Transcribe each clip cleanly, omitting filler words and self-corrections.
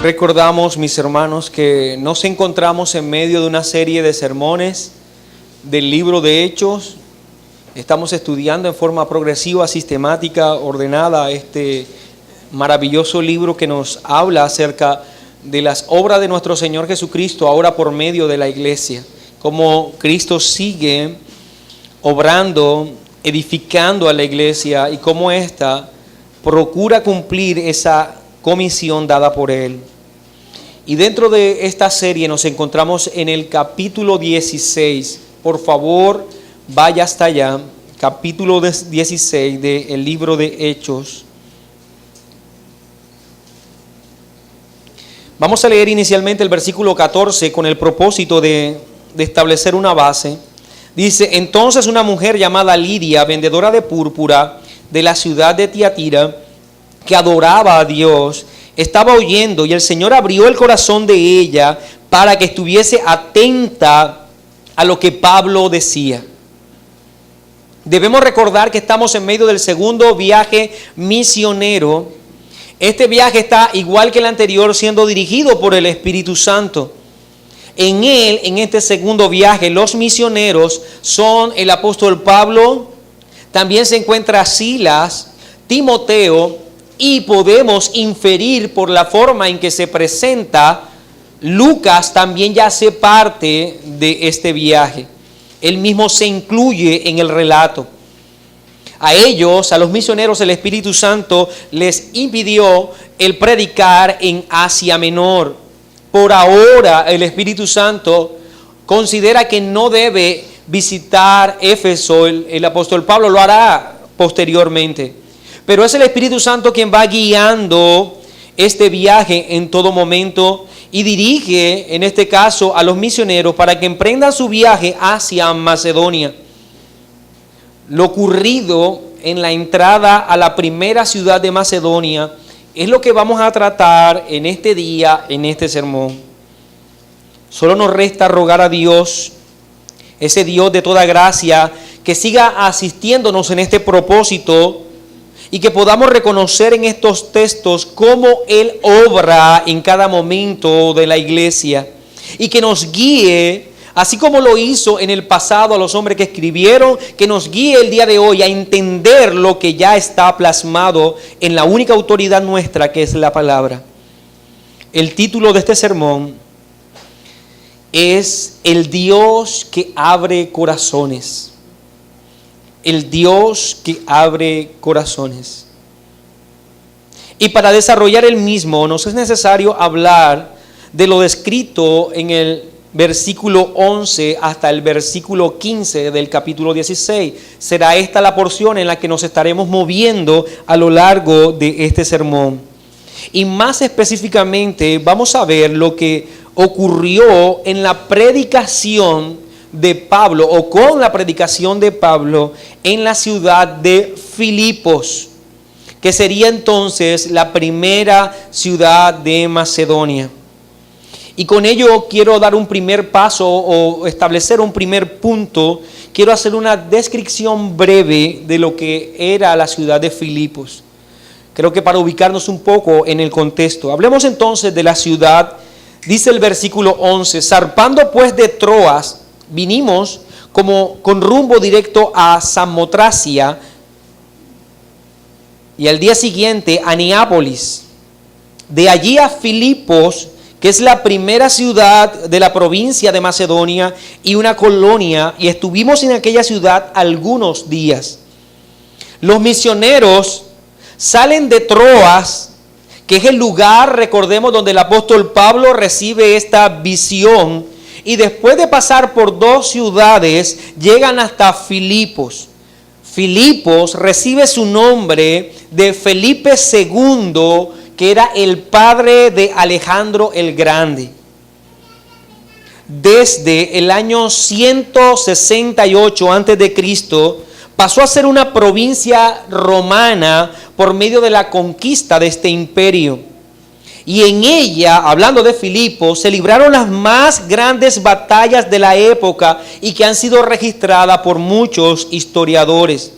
Recordamos, mis hermanos, que nos encontramos en medio de una serie de sermones del libro de Hechos. Estamos estudiando en forma progresiva, sistemática, ordenada este maravilloso libro que nos habla acerca de las obras de nuestro Señor Jesucristo ahora por medio de la iglesia. Cómo Cristo sigue obrando, edificando a la iglesia y cómo ésta procura cumplir esa comisión dada por Él. Y dentro de esta serie nos encontramos en el capítulo 16. Por favor, vaya hasta allá. Capítulo 16 del libro de Hechos. Vamos a leer inicialmente el versículo 14 con el propósito de establecer una base. Dice: entonces una mujer llamada Lidia, vendedora de púrpura de la ciudad de Tiatira, que adoraba a Dios, estaba oyendo, y el Señor abrió el corazón de ella para que estuviese atenta a lo que Pablo decía. Debemos recordar que estamos en medio del segundo viaje misionero. Este viaje está, igual que el anterior, siendo dirigido por el Espíritu Santo. En él, en este segundo viaje, los misioneros son el apóstol Pablo, también se encuentra Silas, Timoteo, y podemos inferir por la forma en que se presenta, Lucas también ya hace parte de este viaje. Él mismo se incluye en el relato. A ellos, a los misioneros, el Espíritu Santo les impidió el predicar en Asia Menor. Por ahora, el Espíritu Santo considera que no debe visitar Éfeso. El apóstol Pablo lo hará posteriormente. Pero es el Espíritu Santo quien va guiando este viaje en todo momento y dirige, en este caso, a los misioneros para que emprendan su viaje hacia Macedonia. Lo ocurrido en la entrada a la primera ciudad de Macedonia es lo que vamos a tratar en este día, en este sermón. Solo nos resta rogar a Dios, ese Dios de toda gracia, que siga asistiéndonos en este propósito y que podamos reconocer en estos textos cómo Él obra en cada momento de la iglesia y que nos guíe, así como lo hizo en el pasado a los hombres que escribieron, que nos guíe el día de hoy a entender lo que ya está plasmado en la única autoridad nuestra, que es la palabra. El título de este sermón es El Dios que abre corazones. El Dios que abre corazones. Y para desarrollar el mismo nos es necesario hablar de lo descrito en el versículo 11 hasta el versículo 15 del capítulo 16. Será esta la porción en la que nos estaremos moviendo a lo largo de este sermón. Y más específicamente vamos a ver lo que ocurrió en la predicación de Pablo, o con la predicación de Pablo en la ciudad de Filipos, que sería entonces la primera ciudad de Macedonia. Y con ello quiero dar un primer paso o establecer un primer punto. Quiero hacer una descripción breve de lo que era la ciudad de Filipos. Creo que para ubicarnos un poco en el contexto. Hablemos entonces de la ciudad. Dice el versículo 11: zarpando pues de Troas, vinimos como con rumbo directo a Samotracia y al día siguiente a Neápolis. De allí a Filipos, que es la primera ciudad de la provincia de Macedonia y una colonia, y estuvimos en aquella ciudad algunos días. Los misioneros salen de Troas, que es el lugar, recordemos, donde el apóstol Pablo recibe esta visión. Y después de pasar por dos ciudades, llegan hasta Filipos. Filipos recibe su nombre de Felipe II, que era el padre de Alejandro el Grande. Desde el año 168 a.C., pasó a ser una provincia romana por medio de la conquista de este imperio. Y en ella, hablando de Filipos, se libraron las más grandes batallas de la época y que han sido registradas por muchos historiadores.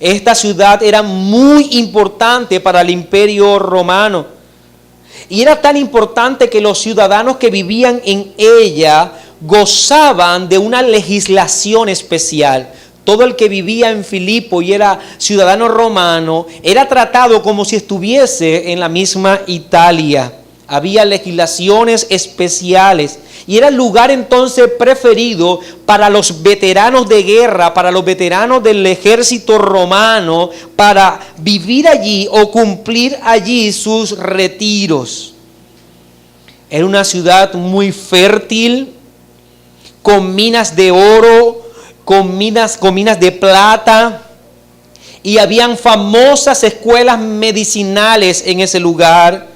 Esta ciudad era muy importante para el imperio romano. Y era tan importante que los ciudadanos que vivían en ella gozaban de una legislación especial. Todo el que vivía en Filipo y era ciudadano romano era tratado como si estuviese en la misma Italia. Había legislaciones especiales y era el lugar entonces preferido para los veteranos de guerra, para los veteranos del ejército romano, para vivir allí o cumplir allí sus retiros. Era una ciudad muy fértil, con minas de oro, con minas de plata, y habían famosas escuelas medicinales en ese lugar.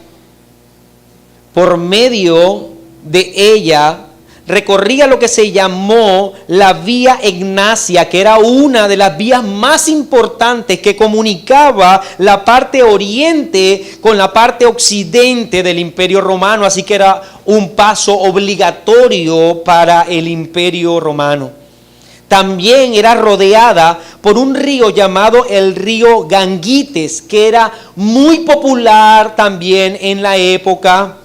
Por medio de ella recorría lo que se llamó la Vía Egnacia, que era una de las vías más importantes que comunicaba la parte oriente con la parte occidente del Imperio Romano, así que era un paso obligatorio para el Imperio Romano. También era rodeada por un río llamado el río Gangites, que era muy popular también en la época.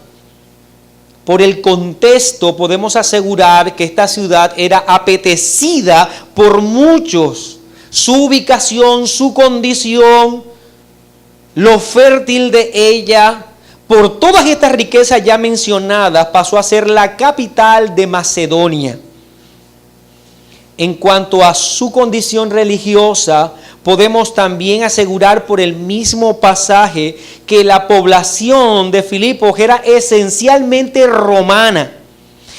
Por el contexto podemos asegurar que esta ciudad era apetecida por muchos. Su ubicación, su condición, lo fértil de ella, por todas estas riquezas ya mencionadas, pasó a ser la capital de Macedonia. En cuanto a su condición religiosa, podemos también asegurar por el mismo pasaje que la población de Filipos era esencialmente romana.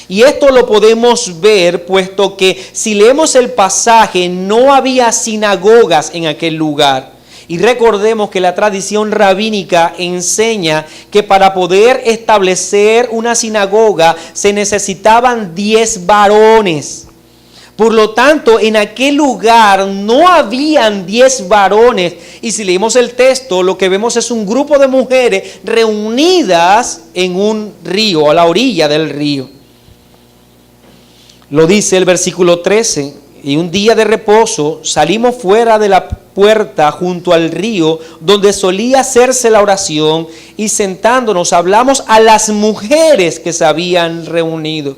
Y esto lo podemos ver puesto que si leemos el pasaje no había sinagogas en aquel lugar. Y recordemos que la tradición rabínica enseña que para poder establecer una sinagoga se necesitaban 10 varones. Por lo tanto, en aquel lugar no habían 10 varones. Y si leemos el texto, lo que vemos es un grupo de mujeres reunidas en un río, a la orilla del río. Lo dice el versículo 13. Y un día de reposo salimos fuera de la puerta junto al río donde solía hacerse la oración, y sentándonos hablamos a las mujeres que se habían reunido.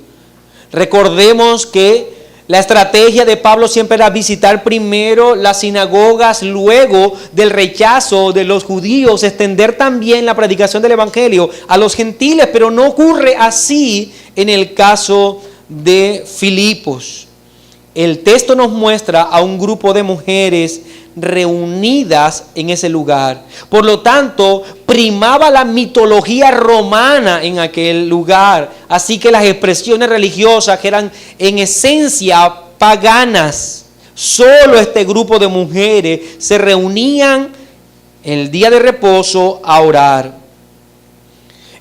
Recordemos que la estrategia de Pablo siempre era visitar primero las sinagogas, luego del rechazo de los judíos, extender también la predicación del evangelio a los gentiles, pero no ocurre así en el caso de Filipos. El texto nos muestra a un grupo de mujeres reunidas en ese lugar. Por lo tanto, primaba la mitología romana en aquel lugar. Así que las expresiones religiosas que eran en esencia paganas. Solo este grupo de mujeres se reunían el día de reposo a orar.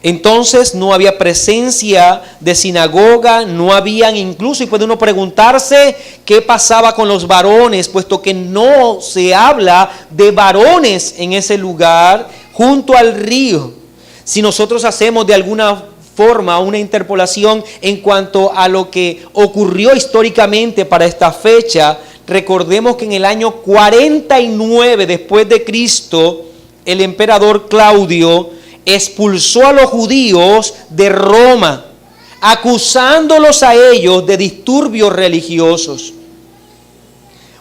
Entonces no había presencia de sinagoga, no habían incluso, y puede uno preguntarse qué pasaba con los varones, puesto que no se habla de varones en ese lugar junto al río. Si nosotros hacemos de alguna forma una interpolación en cuanto a lo que ocurrió históricamente para esta fecha, recordemos que en el año 49 después de Cristo, el emperador Claudio expulsó a los judíos de Roma, acusándolos a ellos de disturbios religiosos.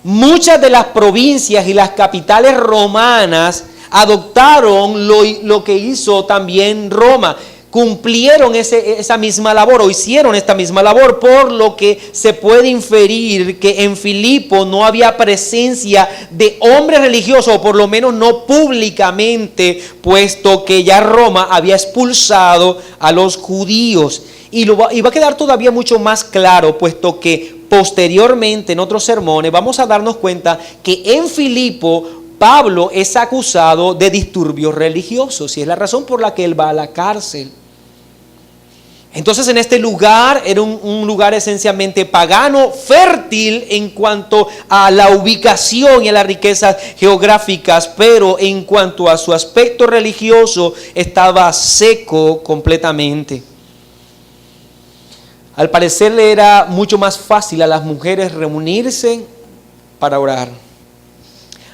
Muchas de las provincias y las capitales romanas adoptaron lo que hizo también Roma. Cumplieron esa misma labor o hicieron esta misma labor, por lo que se puede inferir que en Filipo no había presencia de hombres religiosos, o por lo menos no públicamente, puesto que ya Roma había expulsado a los judíos. Y va a quedar todavía mucho más claro, puesto que posteriormente en otros sermones vamos a darnos cuenta que en Filipo Pablo es acusado de disturbios religiosos, y es la razón por la que él va a la cárcel. Entonces en este lugar era un lugar esencialmente pagano, fértil en cuanto a la ubicación y a las riquezas geográficas, pero en cuanto a su aspecto religioso estaba seco completamente. Al parecer le era mucho más fácil a las mujeres reunirse para orar.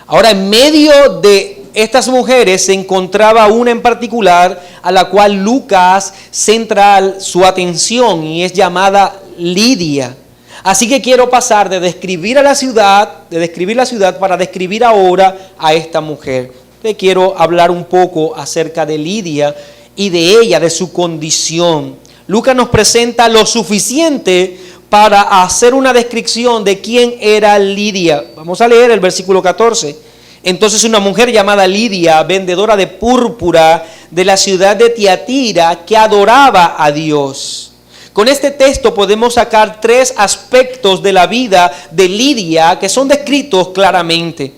Ahora, en medio de estas mujeres se encontraba una en particular a la cual Lucas centra su atención y es llamada Lidia. Así que quiero pasar de describir la ciudad para describir ahora a esta mujer. Te quiero hablar un poco acerca de Lidia y de ella, de su condición. Lucas nos presenta lo suficiente para hacer una descripción de quién era Lidia. Vamos a leer el versículo 14. Entonces una mujer llamada Lidia, vendedora de púrpura de la ciudad de Tiatira, que adoraba a Dios. Con este texto podemos sacar 3 aspectos de la vida de Lidia que son descritos claramente.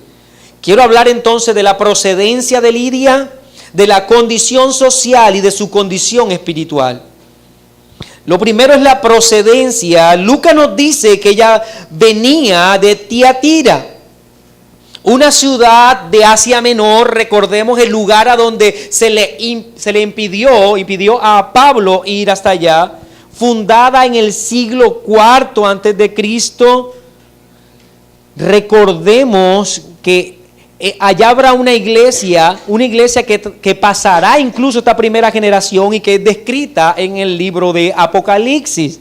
Quiero hablar entonces de la procedencia de Lidia, de la condición social y de su condición espiritual. Lo primero es la procedencia. Lucas nos dice que ella venía de Tiatira, una ciudad de Asia Menor. Recordemos el lugar a donde se le impidió a Pablo ir hasta allá. Fundada en el siglo IV antes de Cristo. Recordemos que allá habrá una iglesia que pasará incluso esta primera generación y que es descrita en el libro de Apocalipsis.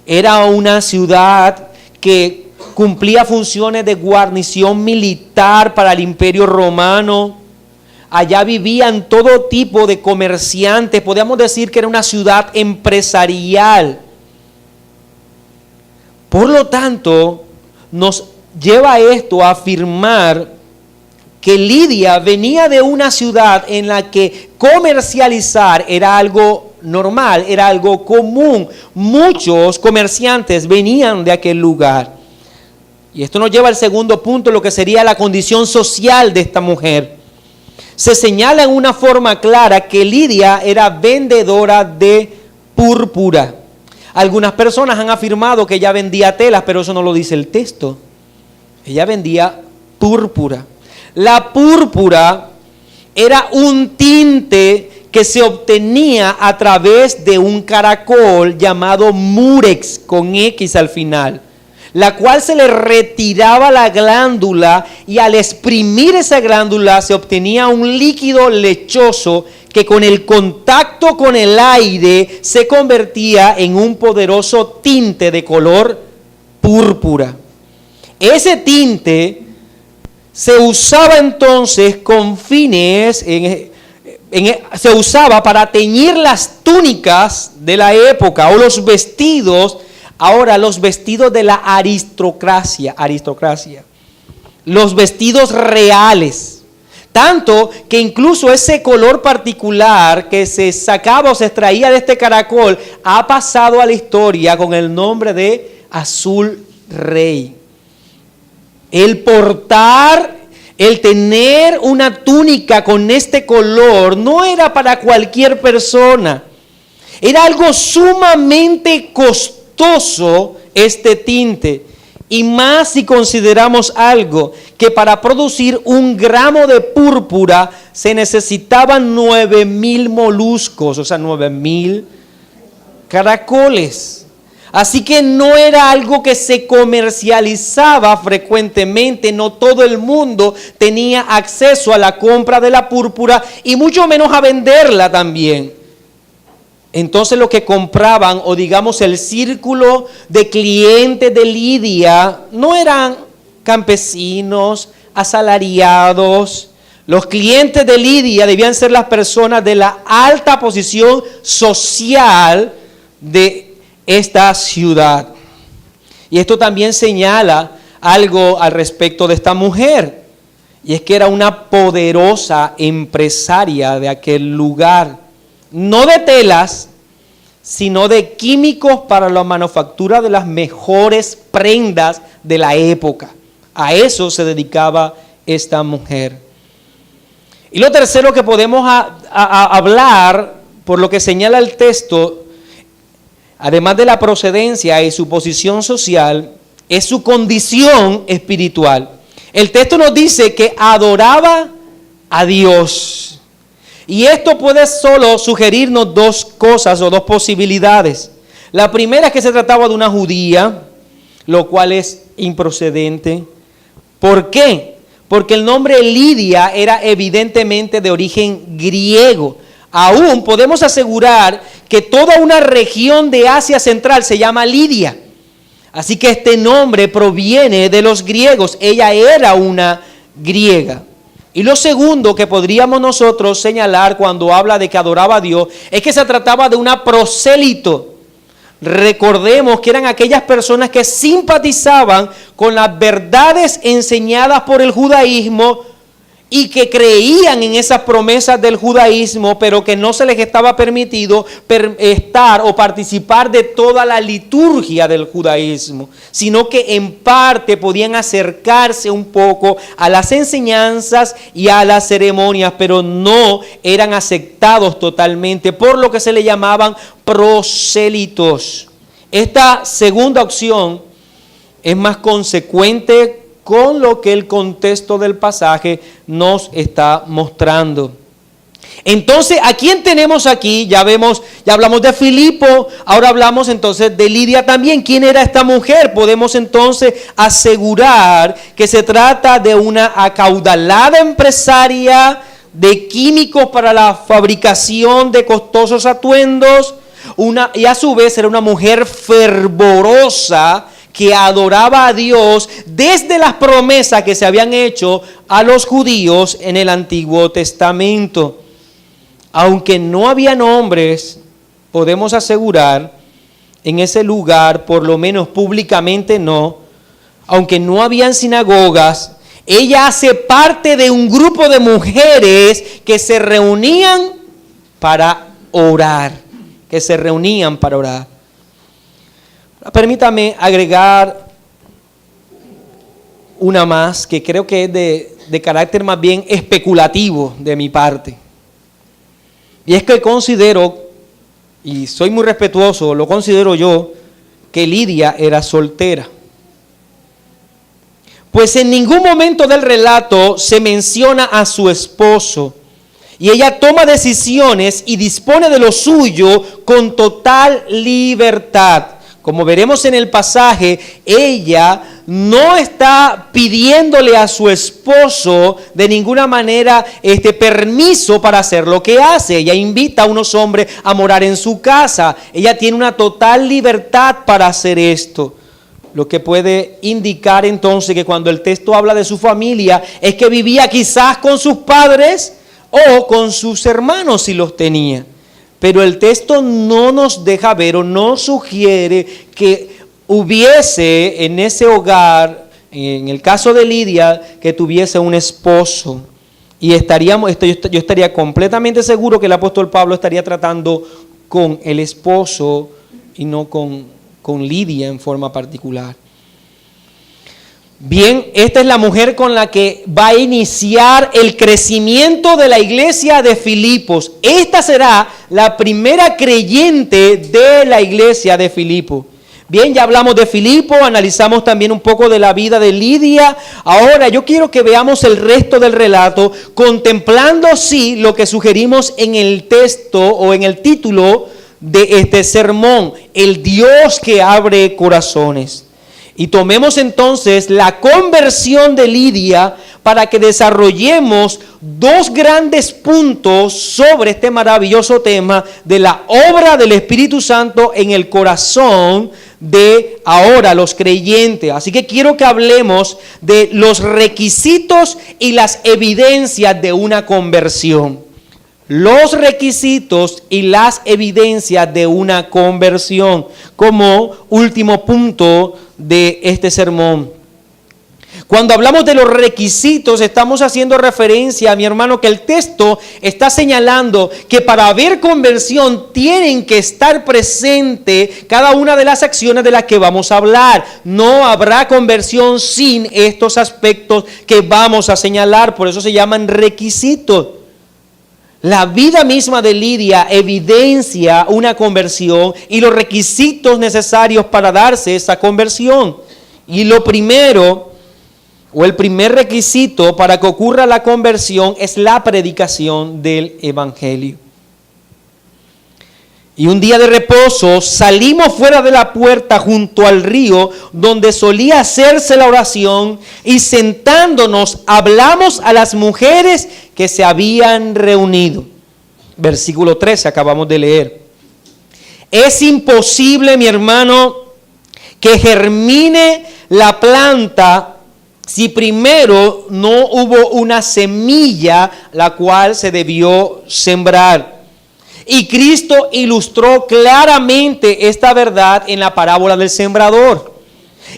Era una ciudad que cumplía funciones de guarnición militar para el Imperio Romano. Allá vivían todo tipo de comerciantes. Podríamos decir que era una ciudad empresarial. Por lo tanto, nos lleva esto a afirmar que Lidia venía de una ciudad en la que comercializar era algo normal, era algo común. Muchos comerciantes venían de aquel lugar. Y esto nos lleva al segundo punto, lo que sería la condición social de esta mujer. Se señala en una forma clara que Lidia era vendedora de púrpura. Algunas personas han afirmado que ella vendía telas, pero eso no lo dice el texto. Ella vendía púrpura. La púrpura era un tinte que se obtenía a través de un caracol llamado murex, con X al final, la cual se le retiraba la glándula y al exprimir esa glándula se obtenía un líquido lechoso que con el contacto con el aire se convertía en un poderoso tinte de color púrpura. Ese tinte se usaba entonces con fines, se usaba para teñir las túnicas de la época o los vestidos. Ahora, los vestidos de la aristocracia, los vestidos reales, tanto que incluso ese color particular que se sacaba o se extraía de este caracol ha pasado a la historia con el nombre de azul rey. El tener una túnica con este color no era para cualquier persona, era algo sumamente costoso este tinte, y más si consideramos algo que para producir 1 gramo de púrpura se necesitaban 9,000 moluscos, o sea 9,000 caracoles. Así que no era algo que se comercializaba frecuentemente, no todo el mundo tenía acceso a la compra de la púrpura y mucho menos a venderla también. Entonces lo que compraban, o digamos el círculo de clientes de Lidia, no eran campesinos, asalariados. Los clientes de Lidia debían ser las personas de la alta posición social de esta ciudad. Y esto también señala algo al respecto de esta mujer, y es que era una poderosa empresaria de aquel lugar. No de telas, sino de químicos para la manufactura de las mejores prendas de la época. A eso se dedicaba esta mujer. Y lo tercero que podemos hablar, por lo que señala el texto, además de la procedencia y su posición social, es su condición espiritual. El texto nos dice que adoraba a Dios. Y esto puede solo sugerirnos 2 cosas o 2 posibilidades. La primera es que se trataba de una judía, lo cual es improcedente. ¿Por qué? porque el nombre Lidia era evidentemente de origen griego. Aún podemos asegurar que toda una región de Asia Central se llama Lidia. Así que este nombre proviene de los griegos. Ella era una griega. Y lo segundo que podríamos nosotros señalar cuando habla de que adoraba a Dios es que se trataba de una prosélito. Recordemos que eran aquellas personas que simpatizaban con las verdades enseñadas por el judaísmo y que creían en esas promesas del judaísmo, pero que no se les estaba permitido estar o participar de toda la liturgia del judaísmo, sino que en parte podían acercarse un poco a las enseñanzas y a las ceremonias, pero no eran aceptados totalmente, por lo que se le llamaban prosélitos. Esta segunda opción es más consecuente con lo que el contexto del pasaje nos está mostrando. Entonces, ¿a quién tenemos aquí? Ya hablamos de Filipo, ahora hablamos entonces de Lidia también. ¿Quién era esta mujer? Podemos entonces asegurar que se trata de una acaudalada empresaria de químicos para la fabricación de costosos atuendos, y a su vez era una mujer fervorosa que adoraba a Dios desde las promesas que se habían hecho a los judíos en el Antiguo Testamento. Aunque no había nombres, podemos asegurar, en ese lugar, por lo menos públicamente no, aunque no habían sinagogas, ella hace parte de un grupo de mujeres que se reunían para orar, Permítame agregar una más que creo que es de carácter más bien especulativo de mi parte. Y es que considero, y soy muy respetuoso, lo considero yo, que Lidia era soltera. Pues en ningún momento del relato se menciona a su esposo. Y ella toma decisiones y dispone de lo suyo con total libertad. Como veremos en el pasaje, ella no está pidiéndole a su esposo de ninguna manera permiso para hacer lo que hace. Ella invita a unos hombres a morar en su casa. Ella tiene una total libertad para hacer esto. Lo que puede indicar entonces que cuando el texto habla de su familia es que vivía quizás con sus padres o con sus hermanos si los tenía. Pero el texto no nos deja ver o no sugiere que hubiese en ese hogar, en el caso de Lidia, que tuviese un esposo. Y yo estaría completamente seguro que el apóstol Pablo estaría tratando con el esposo y no con Lidia en forma particular. Bien, esta es la mujer con la que va a iniciar el crecimiento de la iglesia de Filipos. Esta será la primera creyente de la iglesia de Filipos. Bien, ya hablamos de Filipo, analizamos también un poco de la vida de Lidia. Ahora yo quiero que veamos el resto del relato, contemplando sí lo que sugerimos en el texto o en el título de este sermón, el Dios que abre corazones. Y tomemos entonces la conversión de Lidia para que desarrollemos dos grandes puntos sobre este maravilloso tema de la obra del Espíritu Santo en el corazón de ahora los creyentes. Así que quiero que hablemos de los requisitos y las evidencias de una conversión. Los requisitos y las evidencias de una conversión como último punto de este sermón. Cuando hablamos de los requisitos, estamos haciendo referencia, mi hermano, que el texto está señalando que para haber conversión tienen que estar presente cada una de las acciones de las que vamos a hablar. No habrá conversión sin estos aspectos que vamos a señalar, por eso se llaman requisitos. La vida misma de Lidia evidencia una conversión y los requisitos necesarios para darse esa conversión. Y lo primero, o el primer requisito para que ocurra la conversión es la predicación del Evangelio. Y un día de reposo salimos fuera de la puerta junto al río donde solía hacerse la oración y sentándonos hablamos a las mujeres que se habían reunido. Versículo 13 acabamos de leer. Es imposible, mi hermano, que germine la planta si primero no hubo una semilla la cual se debió sembrar. Y Cristo ilustró claramente esta verdad en la parábola del sembrador.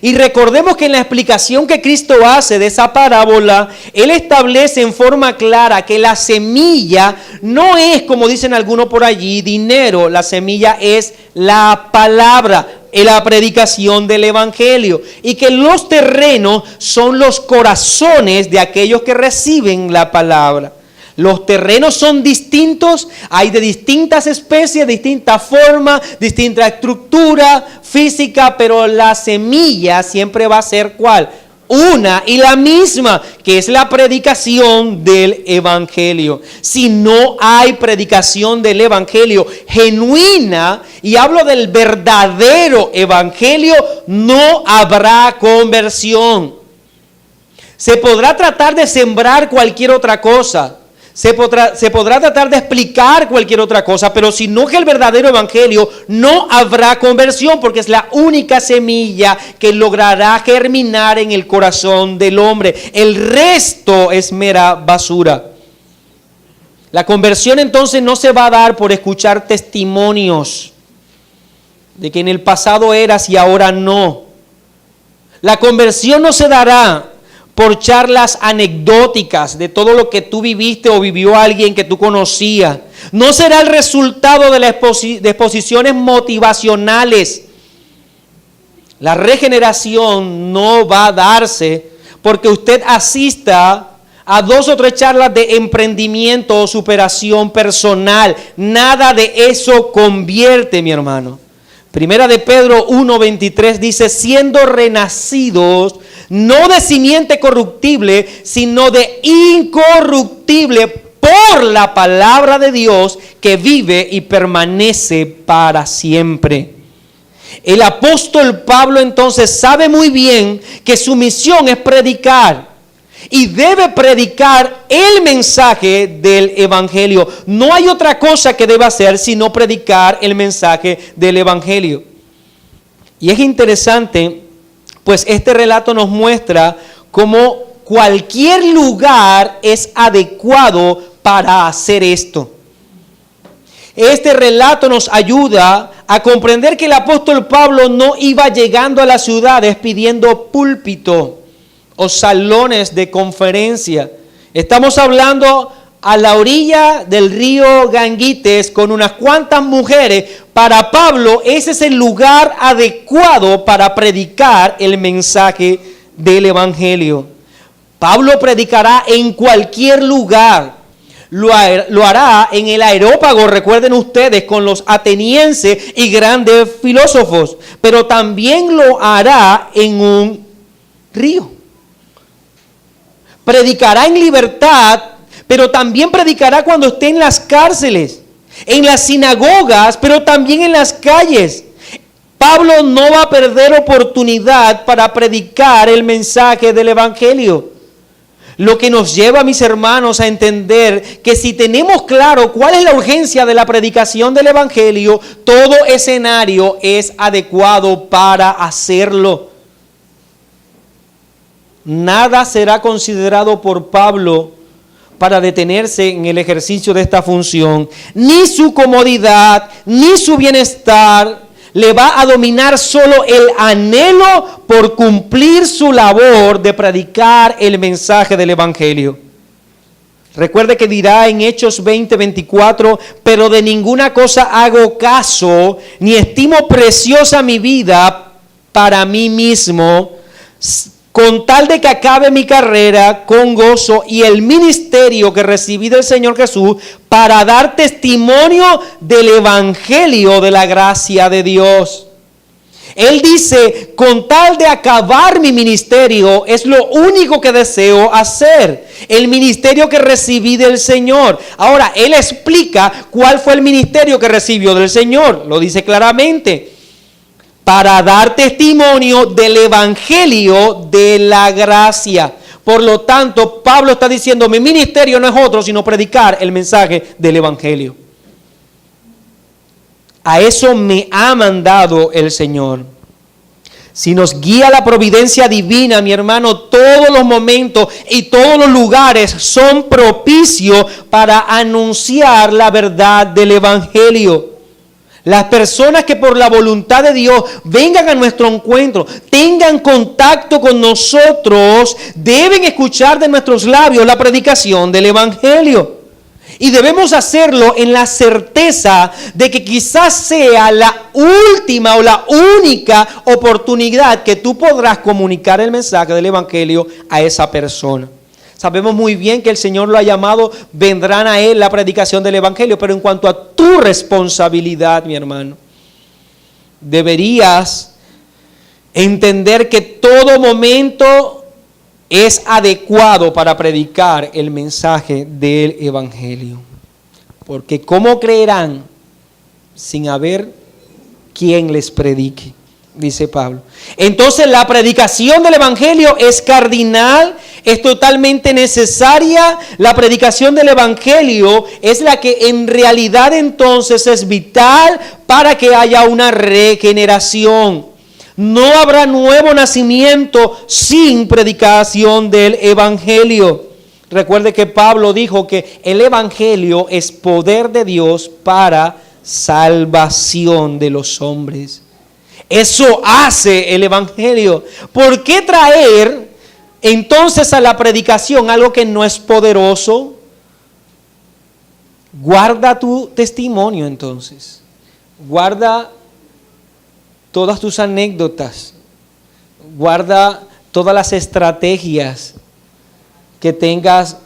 Y recordemos que en la explicación que Cristo hace de esa parábola, Él establece en forma clara que la semilla no es, como dicen algunos por allí, dinero. La semilla es la palabra, la predicación del evangelio. Y que los terrenos son los corazones de aquellos que reciben la palabra. Los terrenos son distintos, hay de distintas especies, distintas formas, distinta estructura física, pero la semilla siempre va a ser ¿cuál? Una y la misma, que es la predicación del evangelio. Si no hay predicación del evangelio genuina, y hablo del verdadero evangelio, no habrá conversión. Se podrá tratar de sembrar cualquier otra cosa. Se podrá tratar de explicar cualquier otra cosa, pero si no es el verdadero evangelio, no habrá conversión, porque es la única semilla que logrará germinar en el corazón del hombre. El resto es mera basura. La conversión entonces no se va a dar por escuchar testimonios de que en el pasado eras y ahora no. La conversión no se dará por charlas anecdóticas de todo lo que tú viviste o vivió alguien que tú conocías. No será el resultado de de exposiciones motivacionales. La regeneración no va a darse porque usted asista a 2 o 3 charlas de emprendimiento o superación personal. Nada de eso convierte, mi hermano. Primera de Pedro 1:23 dice, siendo renacidos no de simiente corruptible, sino de incorruptible por la palabra de Dios que vive y permanece para siempre. El apóstol Pablo entonces sabe muy bien que su misión es predicar y debe predicar el mensaje del evangelio. No hay otra cosa que deba hacer sino predicar el mensaje del evangelio. Y es interesante, pues este relato nos muestra cómo cualquier lugar es adecuado para hacer esto. Este relato nos ayuda a comprender que el apóstol Pablo no iba llegando a las ciudades pidiendo púlpito o salones de conferencia. Estamos hablando a la orilla del río Gangites con unas cuantas mujeres. Para Pablo ese es el lugar adecuado para predicar el mensaje del evangelio. Pablo predicará en cualquier lugar. Lo hará en el Areópago, recuerden ustedes, con los atenienses y grandes filósofos, pero también lo hará en un río. Predicará en libertad, pero también predicará cuando esté en las cárceles, en las sinagogas, pero también en las calles. Pablo no va a perder oportunidad para predicar el mensaje del evangelio. Lo que nos lleva, mis hermanos, a entender que si tenemos claro cuál es la urgencia de la predicación del evangelio, todo escenario es adecuado para hacerlo. Nada será considerado por Pablo para detenerse en el ejercicio de esta función. Ni su comodidad, ni su bienestar. Le va a dominar solo el anhelo por cumplir su labor de predicar el mensaje del evangelio. Recuerde que dirá en Hechos 20:24, pero de ninguna cosa hago caso, ni estimo preciosa mi vida para mí mismo, con tal de que acabe mi carrera con gozo y el ministerio que recibí del Señor Jesús para dar testimonio del evangelio de la gracia de Dios. Él dice, con tal de acabar mi ministerio, es lo único que deseo hacer. El ministerio que recibí del Señor. Ahora, él explica cuál fue el ministerio que recibió del Señor. Lo dice claramente. Para dar testimonio del evangelio de la gracia. Por lo tanto, Pablo está diciendo, mi ministerio no es otro, sino predicar el mensaje del evangelio. A eso me ha mandado el Señor. Si nos guía la providencia divina, mi hermano, todos los momentos y todos los lugares son propicios para anunciar la verdad del evangelio. Las personas que por la voluntad de Dios vengan a nuestro encuentro, tengan contacto con nosotros, deben escuchar de nuestros labios la predicación del evangelio. Y debemos hacerlo en la certeza de que quizás sea la última o la única oportunidad que tú podrás comunicar el mensaje del evangelio a esa persona. Sabemos muy bien que el Señor lo ha llamado, vendrán a Él la predicación del evangelio, pero en cuanto a tu responsabilidad, mi hermano, deberías entender que todo momento es adecuado para predicar el mensaje del evangelio. Porque ¿cómo creerán sin haber quien les predique? Dice Pablo. Entonces la predicación del evangelio es cardinal, es totalmente necesaria. La predicación del evangelio es la que en realidad entonces es vital para que haya una regeneración. No habrá nuevo nacimiento sin predicación del evangelio. Recuerde que Pablo dijo que el evangelio es poder de Dios para salvación de los hombres. Eso hace el evangelio. ¿Por qué traer entonces a la predicación algo que no es poderoso? Guarda tu testimonio entonces. Guarda todas tus anécdotas. Guarda todas las estrategias que tengas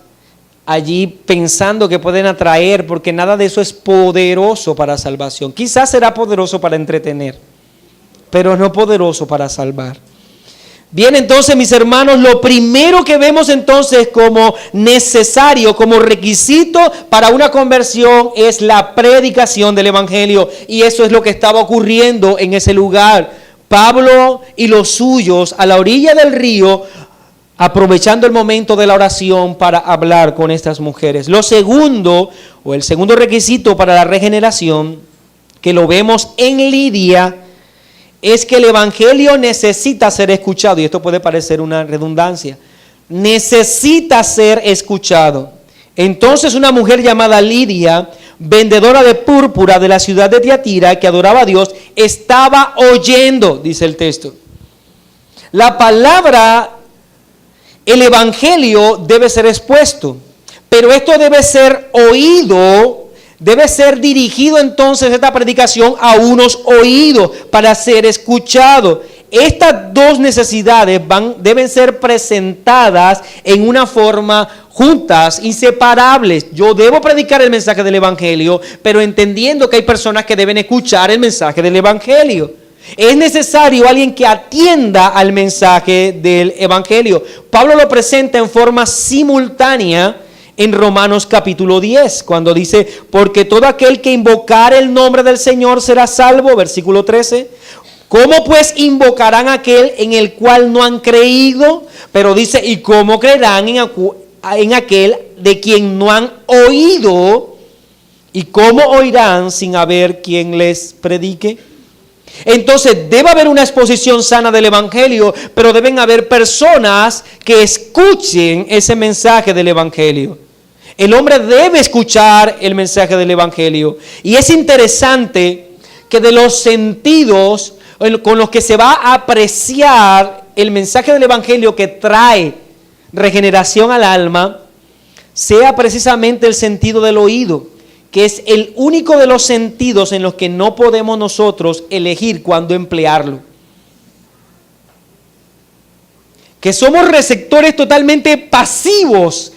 allí pensando que pueden atraer, porque nada de eso es poderoso para salvación. Quizás será poderoso para entretener, pero no poderoso para salvar. Bien, entonces, mis hermanos, lo primero que vemos entonces como necesario, como requisito para una conversión es la predicación del evangelio. Y eso es lo que estaba ocurriendo en ese lugar. Pablo y los suyos a la orilla del río, aprovechando el momento de la oración para hablar con estas mujeres. Lo segundo, o el segundo requisito para la regeneración, que lo vemos en Lidia, es que el evangelio necesita ser escuchado. Y esto puede parecer una redundancia. Necesita ser escuchado. Entonces una mujer llamada Lidia, vendedora de púrpura de la ciudad de Tiatira, que adoraba a Dios, estaba oyendo, dice el texto. La palabra, el evangelio debe ser expuesto, pero esto debe ser oído. Debe ser dirigido entonces esta predicación a unos oídos para ser escuchado. Estas dos necesidades deben ser presentadas en una forma juntas, inseparables. Yo debo predicar el mensaje del evangelio, pero entendiendo que hay personas que deben escuchar el mensaje del evangelio. Es necesario alguien que atienda al mensaje del evangelio. Pablo lo presenta en forma simultánea en Romanos capítulo 10, cuando dice, porque todo aquel que invocare el nombre del Señor será salvo, versículo 13. ¿Cómo pues invocarán a aquel en el cual no han creído? Pero dice, ¿y cómo creerán en aquel de quien no han oído? ¿Y cómo oirán sin haber quien les predique? Entonces debe haber una exposición sana del evangelio, pero deben haber personas que escuchen ese mensaje del evangelio. El hombre debe escuchar el mensaje del evangelio. Y es interesante que de los sentidos con los que se va a apreciar el mensaje del evangelio que trae regeneración al alma, sea precisamente el sentido del oído, que es el único de los sentidos en los que no podemos nosotros elegir cuándo emplearlo. Que somos receptores totalmente pasivos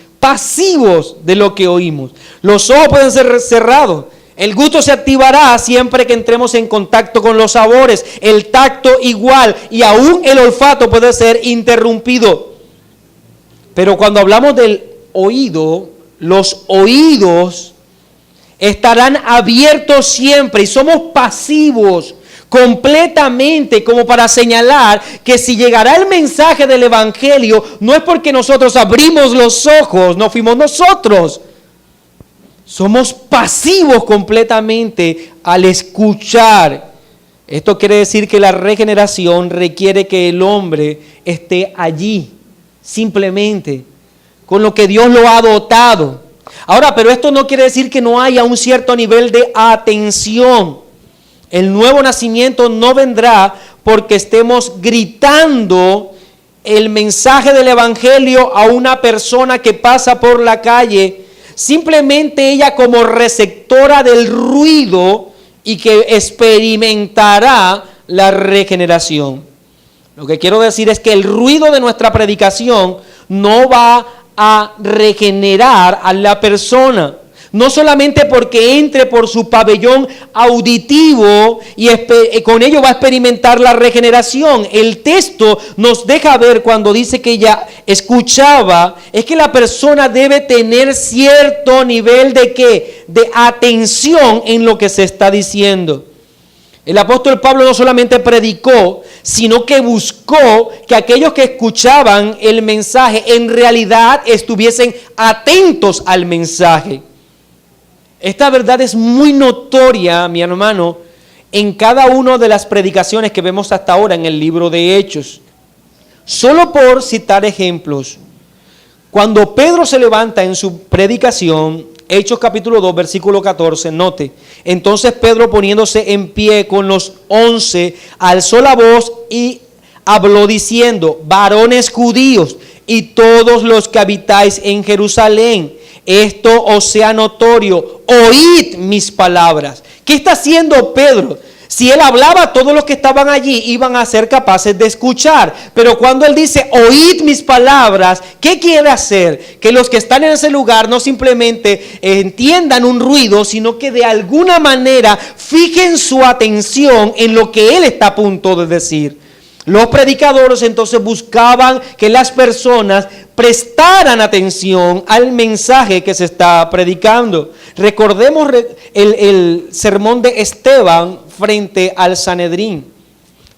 de lo que oímos. Los ojos pueden ser cerrados. El gusto se activará siempre que entremos en contacto con los sabores. El tacto igual y aún el olfato puede ser interrumpido. Pero cuando hablamos del oído, los oídos estarán abiertos siempre y somos pasivos completamente como para señalar que si llegará el mensaje del Evangelio no es porque nosotros abrimos los ojos, no fuimos nosotros. Somos pasivos completamente al escuchar. Esto quiere decir que la regeneración requiere que el hombre esté allí, simplemente, con lo que Dios lo ha dotado. Ahora, pero esto no quiere decir que no haya un cierto nivel de atención. El nuevo nacimiento no vendrá porque estemos gritando el mensaje del Evangelio a una persona que pasa por la calle, simplemente ella como receptora del ruido y que experimentará la regeneración. Lo que quiero decir es que el ruido de nuestra predicación no va a regenerar a la persona. No solamente porque entre por su pabellón auditivo y con ello va a experimentar la regeneración. El texto nos deja ver cuando dice que ella escuchaba, es que la persona debe tener cierto nivel de ¿qué? De atención en lo que se está diciendo. El apóstol Pablo no solamente predicó, sino que buscó que aquellos que escuchaban el mensaje en realidad estuviesen atentos al mensaje. Esta verdad es muy notoria, mi hermano, en cada una de las predicaciones que vemos hasta ahora en el libro de Hechos. Solo por citar ejemplos, cuando Pedro se levanta en su predicación, Hechos capítulo 2, versículo 14, note, entonces Pedro poniéndose en pie con los 11, alzó la voz y habló diciendo, varones judíos y todos los que habitáis en Jerusalén, esto os sea notorio, oíd mis palabras. ¿Qué está haciendo Pedro? Si él hablaba, todos los que estaban allí iban a ser capaces de escuchar. Pero cuando él dice, oíd mis palabras, ¿qué quiere hacer? Que los que están en ese lugar no simplemente entiendan un ruido, sino que de alguna manera fijen su atención en lo que él está a punto de decir. Los predicadores entonces buscaban que las personas prestaran atención al mensaje que se está predicando. Recordemos el sermón de Esteban frente al Sanedrín,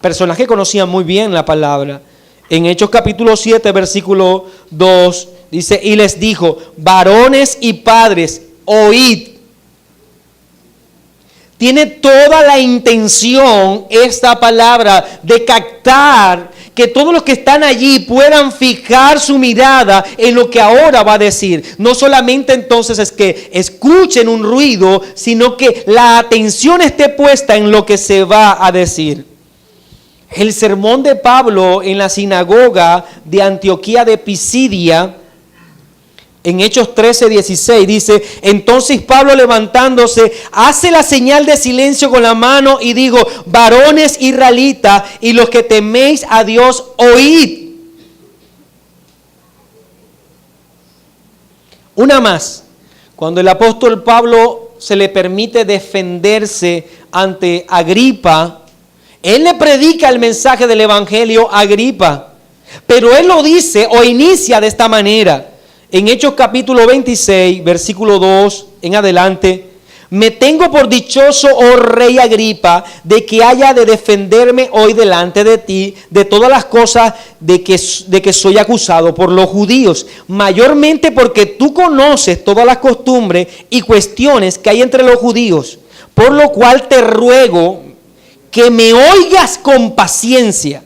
personaje que conocía muy bien la palabra. En Hechos capítulo 7, versículo 2, dice, y les dijo, varones y padres, oíd. Tiene toda la intención esta palabra de captar que todos los que están allí puedan fijar su mirada en lo que ahora va a decir. No solamente entonces es que escuchen un ruido, sino que la atención esté puesta en lo que se va a decir. El sermón de Pablo en la sinagoga de Antioquía de Pisidia, en Hechos 13, 16 dice, entonces Pablo levantándose, hace la señal de silencio con la mano y digo, varones israelitas y los que teméis a Dios, oíd. Una más, cuando el apóstol Pablo se le permite defenderse ante Agripa, él le predica el mensaje del evangelio a Agripa, pero él lo dice o inicia de esta manera. En Hechos capítulo 26, versículo 2 en adelante, me tengo por dichoso, oh rey Agripa, de que haya de defenderme hoy delante de ti de todas las cosas de que soy acusado por los judíos, mayormente porque tú conoces todas las costumbres y cuestiones que hay entre los judíos, por lo cual te ruego que me oigas con paciencia.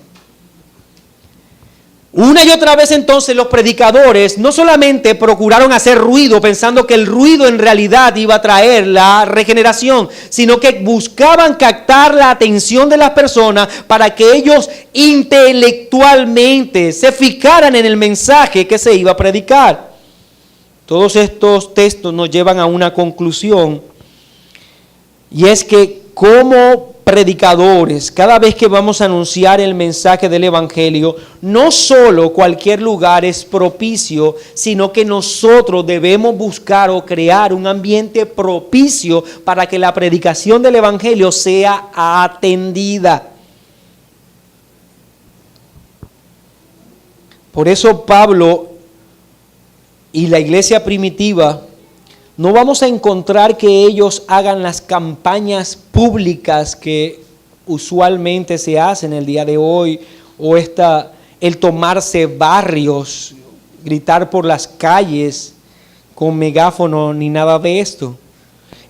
Una y otra vez entonces los predicadores no solamente procuraron hacer ruido pensando que el ruido en realidad iba a traer la regeneración, sino que buscaban captar la atención de las personas para que ellos intelectualmente se fijaran en el mensaje que se iba a predicar. Todos estos textos nos llevan a una conclusión, y es que cómo predicadores, cada vez que vamos a anunciar el mensaje del Evangelio, no solo cualquier lugar es propicio, sino que nosotros debemos buscar o crear un ambiente propicio para que la predicación del Evangelio sea atendida. Por eso Pablo y la iglesia primitiva, no vamos a encontrar que ellos hagan las campañas públicas que usualmente se hacen el día de hoy, o el tomarse barrios, gritar por las calles con megáfono, ni nada de esto.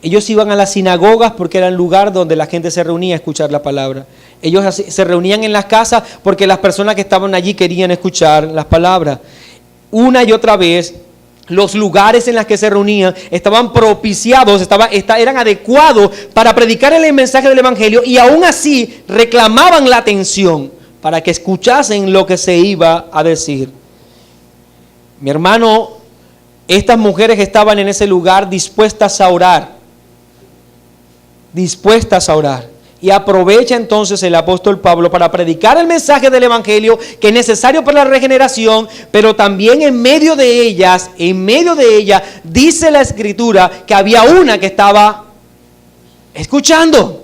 Ellos iban a las sinagogas porque era el lugar donde la gente se reunía a escuchar la palabra. Ellos se reunían en las casas porque las personas que estaban allí querían escuchar las palabras. Una y otra vez, los lugares en los que se reunían estaban propiciados, eran adecuados para predicar el mensaje del Evangelio, y aún así reclamaban la atención para que escuchasen lo que se iba a decir. Mi hermano, estas mujeres estaban en ese lugar dispuestas a orar. Y aprovecha entonces el apóstol Pablo para predicar el mensaje del Evangelio, que es necesario para la regeneración, pero también en medio de ella, dice la Escritura que había una que estaba escuchando.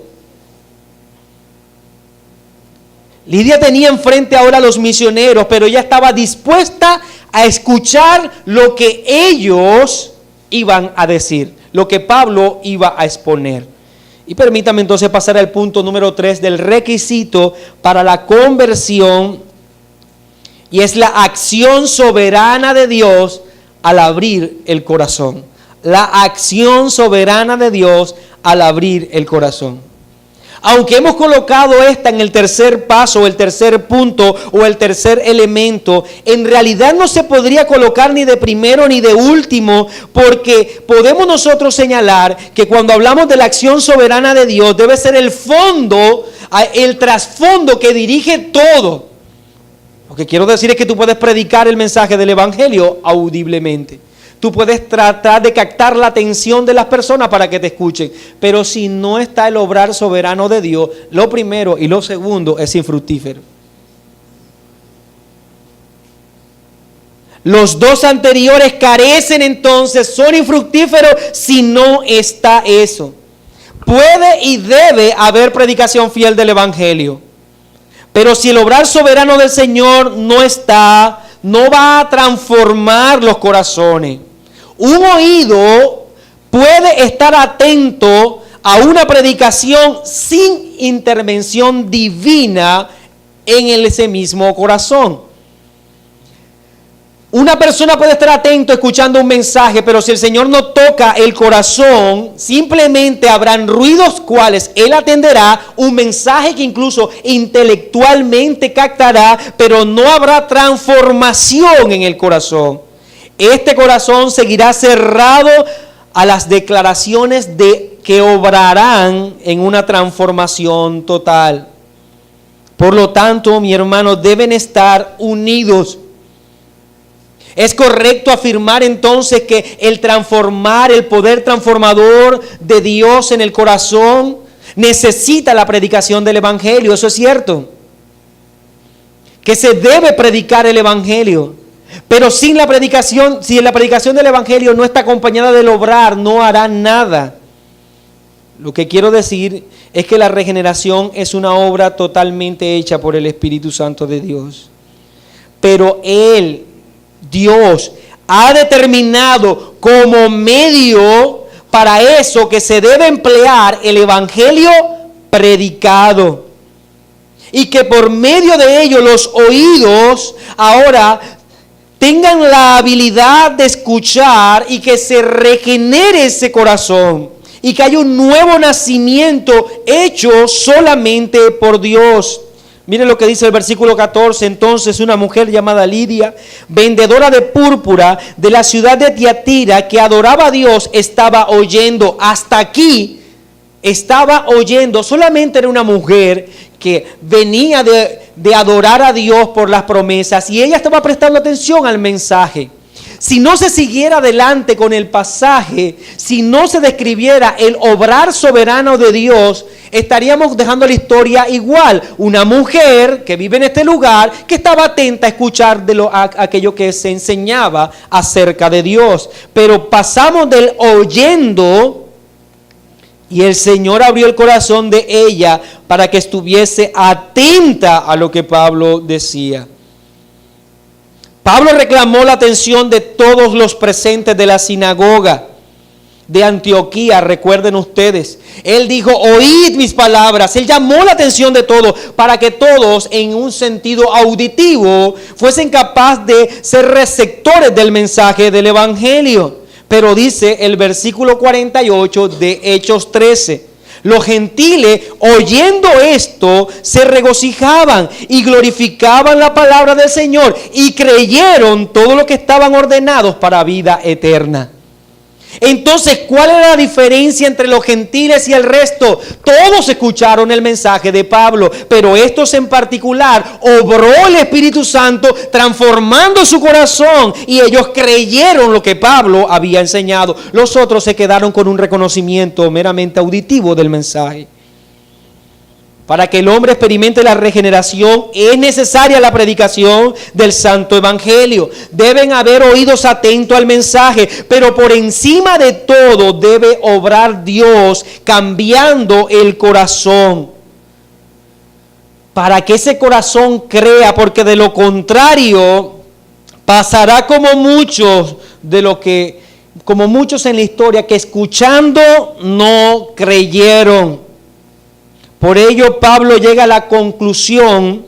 Lidia tenía enfrente ahora a los misioneros, pero ella estaba dispuesta a escuchar lo que ellos iban a decir, lo que Pablo iba a exponer. Y permítame entonces pasar al punto número 3 del requisito para la conversión, y es la acción soberana de Dios al abrir el corazón. La acción soberana de Dios al abrir el corazón. Aunque hemos colocado esta en el tercer paso, el tercer punto o el tercer elemento, en realidad no se podría colocar ni de primero ni de último, porque podemos nosotros señalar que cuando hablamos de la acción soberana de Dios, debe ser el fondo, el trasfondo que dirige todo. Lo que quiero decir es que tú puedes predicar el mensaje del Evangelio audiblemente. Tú puedes tratar de captar la atención de las personas para que te escuchen, pero si no está el obrar soberano de Dios, lo primero y lo segundo es infructífero. Los dos anteriores carecen entonces, son infructíferos si no está eso. Puede y debe haber predicación fiel del Evangelio, pero si el obrar soberano del Señor no está, no va a transformar los corazones. Un oído puede estar atento a una predicación sin intervención divina en ese mismo corazón. Una persona puede estar atento escuchando un mensaje, pero si el Señor no toca el corazón, simplemente habrán ruidos cuales Él atenderá, un mensaje que incluso intelectualmente captará, pero no habrá transformación en el corazón. Este corazón seguirá cerrado a las declaraciones que obrarán en una transformación total. Por lo tanto, mi hermano, deben estar unidos. Es correcto afirmar entonces que el poder transformador de Dios en el corazón necesita la predicación del Evangelio. Eso es cierto. Que se debe predicar el Evangelio. Pero sin la predicación, si la predicación del Evangelio no está acompañada del obrar, no hará nada. Lo que quiero decir es que la regeneración es una obra totalmente hecha por el Espíritu Santo de Dios. Pero Dios, ha determinado como medio para eso que se debe emplear el Evangelio predicado. Y que por medio de ello los oídos ahora tengan la habilidad de escuchar y que se regenere ese corazón y que haya un nuevo nacimiento hecho solamente por Dios. Miren lo que dice el versículo 14. Entonces una mujer llamada Lidia, vendedora de púrpura de la ciudad de Tiatira, que adoraba a Dios, estaba oyendo. Hasta aquí estaba oyendo. Solamente era una mujer que venía de adorar a Dios por las promesas, y ella estaba prestando atención al mensaje. si no se siguiera adelante con el pasaje, si no se describiera el obrar soberano de Dios, estaríamos dejando la historia igual. Una mujer que vive en este lugar, que estaba atenta a escuchar aquello que se enseñaba acerca de Dios. Pero pasamos del oyendo, y el Señor abrió el corazón de ella para que estuviese atenta a lo que Pablo decía. Pablo reclamó la atención de todos los presentes de la sinagoga de Antioquía, recuerden ustedes. Él dijo, oíd mis palabras. Él llamó la atención de todos para que todos en un sentido auditivo fuesen capaces de ser receptores del mensaje del evangelio. Pero dice el versículo 48 de Hechos 13. Los gentiles, oyendo esto, se regocijaban y glorificaban la palabra del Señor y creyeron todo lo que estaban ordenados para vida eterna. Entonces, ¿cuál era la diferencia entre los gentiles y el resto? Todos escucharon el mensaje de Pablo, pero estos en particular obró el Espíritu Santo transformando su corazón y ellos creyeron lo que Pablo había enseñado. Los otros se quedaron con un reconocimiento meramente auditivo del mensaje. Para que el hombre experimente la regeneración es necesaria la predicación del Santo Evangelio. Deben haber oídos atentos al mensaje, pero por encima de todo debe obrar Dios cambiando el corazón. Para que ese corazón crea, porque de lo contrario pasará como muchos en la historia que escuchando no creyeron. Por ello Pablo llega a la conclusión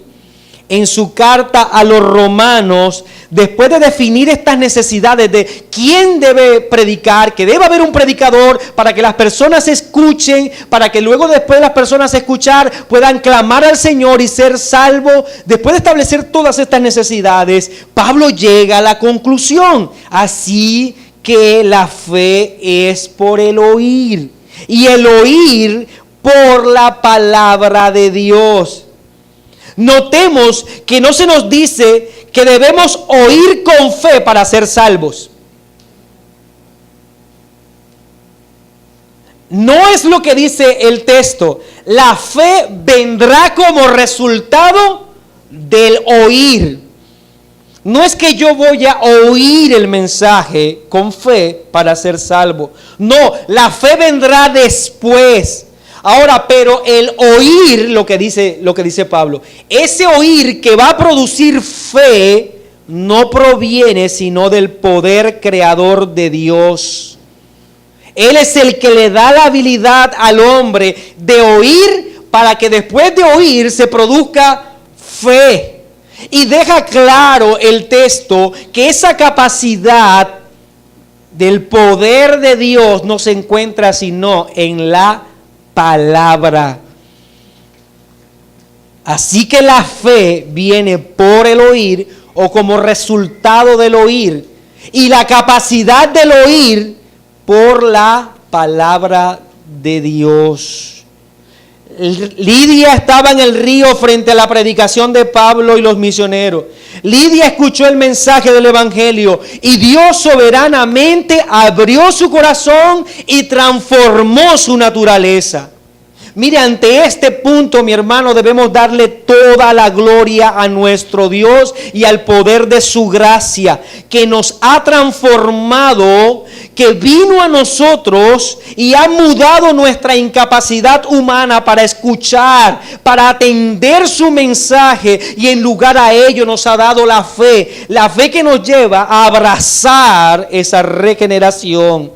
en su carta a los romanos, después de definir estas necesidades de quién debe predicar, que debe haber un predicador para que las personas escuchen, para que luego después de las personas escuchar puedan clamar al Señor y ser salvos. Después de establecer todas estas necesidades, Pablo llega a la conclusión, así que la fe es por el oír, y el oír por la palabra de Dios. Notemos que no se nos dice que debemos oír con fe para ser salvos. No es lo que dice el texto. La fe vendrá como resultado del oír. No es que yo voy a oír el mensaje con fe para ser salvo. No, la fe vendrá después. Ahora, pero el oír, lo que dice Pablo, ese oír que va a producir fe no proviene sino del poder creador de Dios. Él es el que le da la habilidad al hombre de oír para que después de oír se produzca fe. Y deja claro el texto que esa capacidad del poder de Dios no se encuentra sino en la palabra. Así que la fe viene por el oír o como resultado del oír, y la capacidad del oír por la palabra de Dios. Lidia estaba en el río frente a la predicación de Pablo y los misioneros. Lidia escuchó el mensaje del evangelio y Dios soberanamente abrió su corazón y transformó su naturaleza. Mire, ante este punto, mi hermano, debemos darle toda la gloria a nuestro Dios y al poder de su gracia, que nos ha transformado, que vino a nosotros y ha mudado nuestra incapacidad humana para escuchar, para atender su mensaje, y en lugar a ello nos ha dado la fe que nos lleva a abrazar esa regeneración.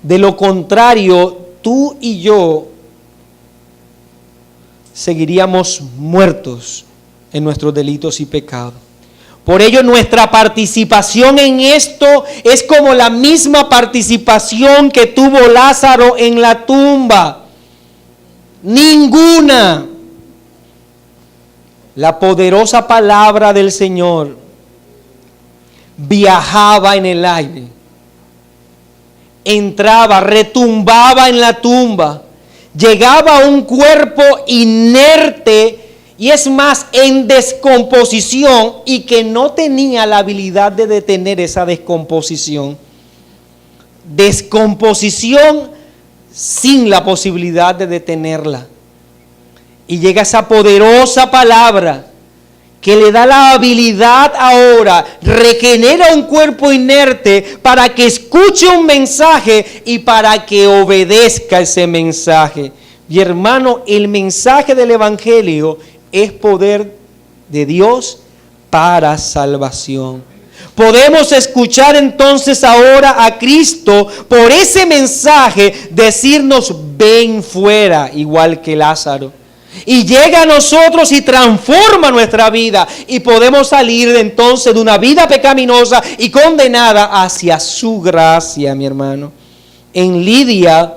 De lo contrario, tú y yo seguiríamos muertos en nuestros delitos y pecados. Por ello, nuestra participación en esto es como la misma participación que tuvo Lázaro en la tumba. Ninguna. La poderosa palabra del Señor viajaba en el aire, entraba, retumbaba en la tumba, llegaba a un cuerpo inerte y es más, en descomposición, y que no tenía la habilidad de detener esa descomposición. Descomposición sin la posibilidad de detenerla. Y llega esa poderosa palabra que le da la habilidad ahora, regenera un cuerpo inerte para que escuche un mensaje y para que obedezca ese mensaje. Y hermano, el mensaje del Evangelio es poder de Dios para salvación. Podemos escuchar entonces ahora a Cristo por ese mensaje decirnos: ven fuera, igual que Lázaro. Y llega a nosotros y transforma nuestra vida, y podemos salir entonces de una vida pecaminosa y condenada hacia su gracia, mi hermano. En Lidia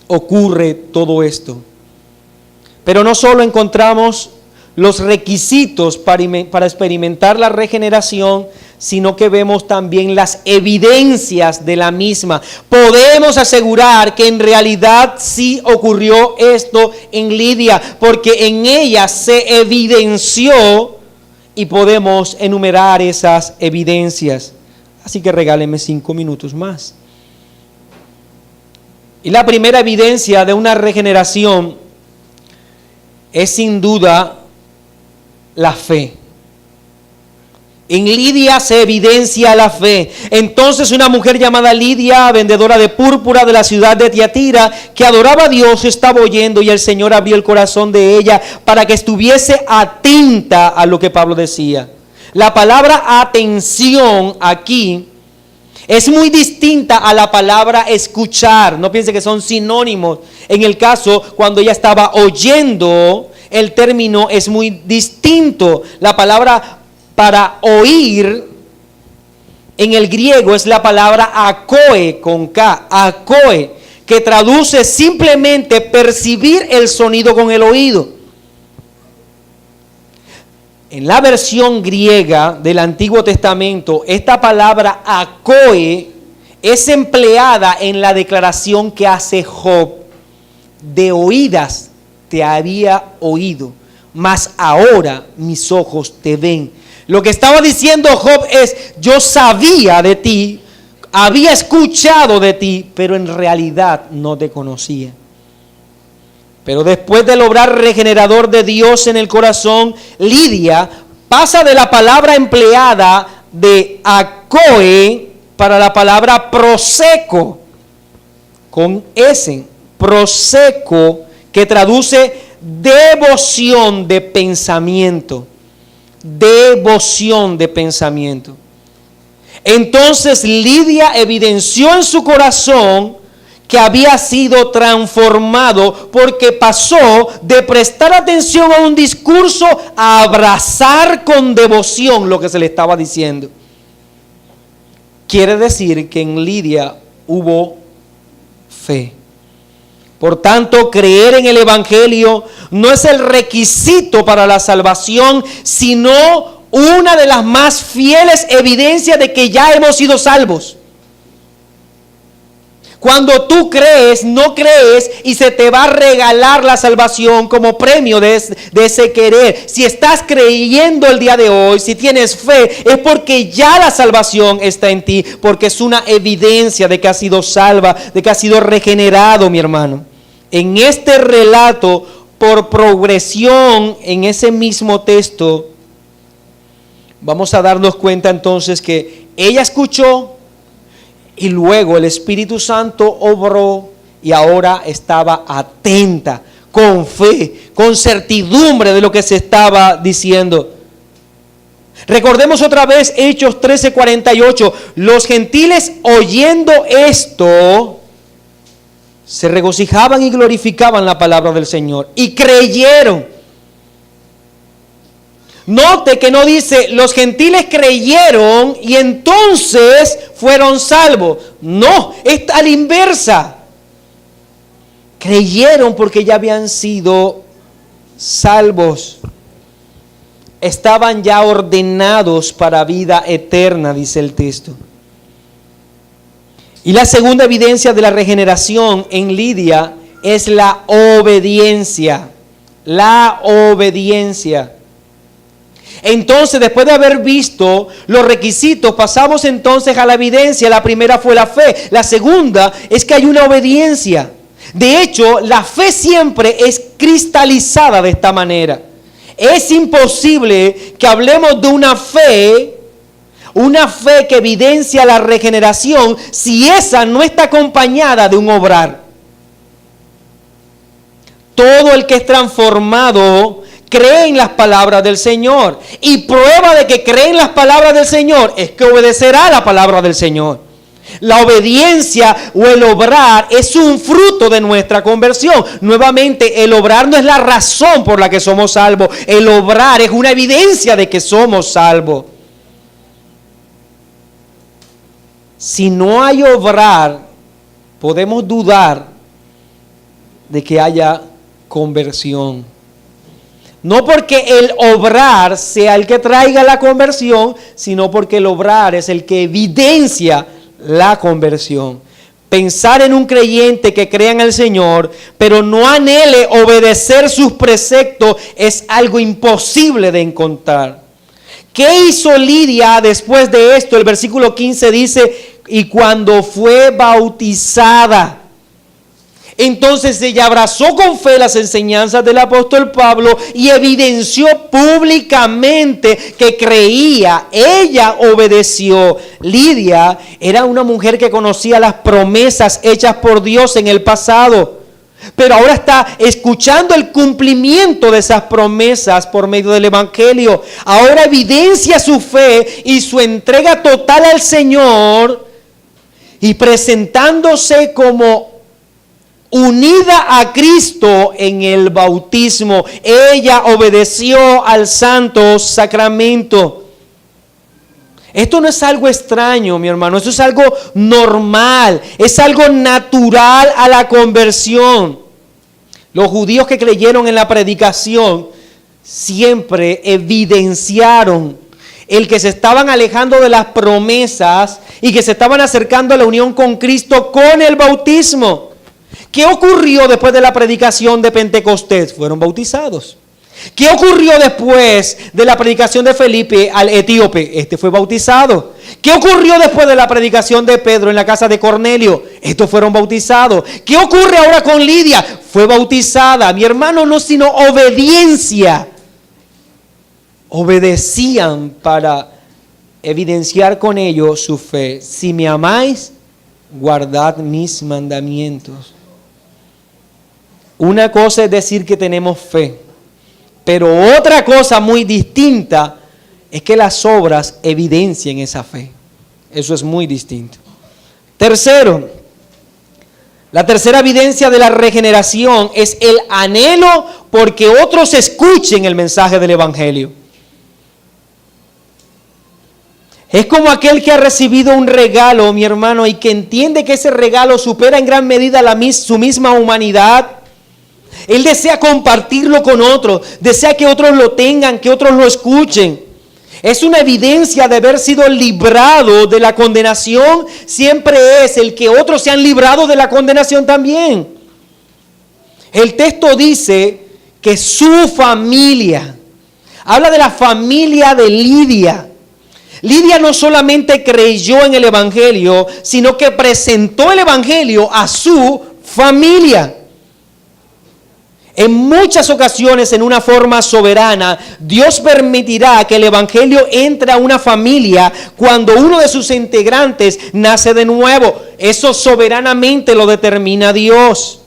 ocurre todo esto. Pero no solo encontramos los requisitos para experimentar la regeneración, sino que vemos también las evidencias de la misma. Podemos asegurar que en realidad sí ocurrió esto en Lidia, porque en ella se evidenció, y podemos enumerar esas evidencias. Así que regálenme 5 minutos más. Y la primera evidencia de una regeneración es sin duda la fe. En Lidia se evidencia la fe. Entonces una mujer llamada Lidia, vendedora de púrpura de la ciudad de Tiatira, que adoraba a Dios, estaba oyendo, y el Señor abrió el corazón de ella para que estuviese atenta a lo que Pablo decía. La palabra atención aquí es muy distinta a la palabra escuchar. No piense que son sinónimos. En el caso, cuando ella estaba oyendo, el término es muy distinto. La palabra para oír en el griego es la palabra akoe, con K, akoe, que traduce simplemente percibir el sonido con el oído. En la versión griega del Antiguo Testamento, esta palabra akoe es empleada en la declaración que hace Job: de oídas te había oído, mas ahora mis ojos te ven. Lo que estaba diciendo Job es: yo sabía de ti, había escuchado de ti, pero en realidad no te conocía. Pero después del obrar regenerador de Dios en el corazón, Lidia pasa de la palabra empleada de akoe para la palabra proseco, con S, proseco, que traduce devoción de pensamiento. Devoción de pensamiento. Entonces Lidia evidenció en su corazón que había sido transformado, porque pasó de prestar atención a un discurso a abrazar con devoción lo que se le estaba diciendo. Quiere decir que en Lidia hubo fe. Por tanto, creer en el Evangelio no es el requisito para la salvación, sino una de las más fieles evidencias de que ya hemos sido salvos. Cuando tú crees, no crees y se te va a regalar la salvación como premio de ese querer. Si estás creyendo el día de hoy, si tienes fe, es porque ya la salvación está en ti, porque es una evidencia de que has sido salva, de que has sido regenerado, mi hermano. En este relato, por progresión, en ese mismo texto, vamos a darnos cuenta entonces que ella escuchó, y luego el Espíritu Santo obró, y ahora estaba atenta, con fe, con certidumbre de lo que se estaba diciendo. Recordemos otra vez Hechos 13:48. Los gentiles, oyendo esto, se regocijaban y glorificaban la palabra del Señor, y creyeron. Note que no dice los gentiles creyeron y entonces fueron salvos. No, es a la inversa. Creyeron porque ya habían sido salvos. Estaban ya ordenados para vida eterna, dice el texto. Y la segunda evidencia de la regeneración en Lidia es la obediencia. la obediencia. Entonces, después de haber visto los requisitos, pasamos entonces a la evidencia. La primera fue la fe. La segunda es que hay una obediencia. De hecho, la fe siempre es cristalizada de esta manera. Es imposible que hablemos de una fe que evidencia la regeneración, si esa no está acompañada de un obrar. Todo el que es transformado cree en las palabras del Señor. Y prueba de que cree en las palabras del Señor es que obedecerá la palabra del Señor. La obediencia o el obrar es un fruto de nuestra conversión. Nuevamente, el obrar no es la razón por la que somos salvos. El obrar es una evidencia de que somos salvos. Si no hay obrar, podemos dudar de que haya conversión. No porque el obrar sea el que traiga la conversión, sino porque el obrar es el que evidencia la conversión. Pensar en un creyente que crea en el Señor, pero no anhele obedecer sus preceptos, es algo imposible de encontrar. ¿Qué hizo Lidia después de esto? El versículo 15 dice, y cuando fue bautizada, entonces ella abrazó con fe las enseñanzas del apóstol Pablo y evidenció públicamente que creía. Ella obedeció. Lidia era una mujer que conocía las promesas hechas por Dios en el pasado, pero ahora está escuchando el cumplimiento de esas promesas por medio del Evangelio. Ahora evidencia su fe y su entrega total al Señor y presentándose como unida a Cristo en el bautismo. Ella obedeció al santo sacramento. Esto no es algo extraño, mi hermano. Esto es algo normal. Es algo natural a la conversión. Los judíos que creyeron en la predicación siempre evidenciaron el que se estaban alejando de las promesas y que se estaban acercando a la unión con Cristo con el bautismo. ¿Qué ocurrió después de la predicación de Pentecostés? Fueron bautizados. ¿Qué ocurrió después de la predicación de Felipe al etíope? Este fue bautizado. ¿Qué ocurrió después de la predicación de Pedro en la casa de Cornelio? Estos fueron bautizados. ¿Qué ocurre ahora con Lidia? Fue bautizada. Mi hermano, no sino obediencia. Obedecían para evidenciar con ello su fe. Si me amáis, guardad mis mandamientos. Una cosa es decir que tenemos fe, pero otra cosa muy distinta es que las obras evidencien esa fe. Eso es muy distinto. Tercero, la tercera evidencia de la regeneración es el anhelo porque otros escuchen el mensaje del Evangelio. Es como aquel que ha recibido un regalo, mi hermano, y que entiende que ese regalo supera en gran medida su misma humanidad. Él desea compartirlo con otros, desea que otros lo tengan, que otros lo escuchen. Es una evidencia de haber sido librado de la condenación. Siempre es el que otros se han librado de la condenación también. El texto dice que su familia, habla de la familia de Lidia. Lidia no solamente creyó en el Evangelio, sino que presentó el Evangelio a su familia. En muchas ocasiones, en una forma soberana, Dios permitirá que el Evangelio entre a una familia cuando uno de sus integrantes nace de nuevo. Eso soberanamente lo determina Dios.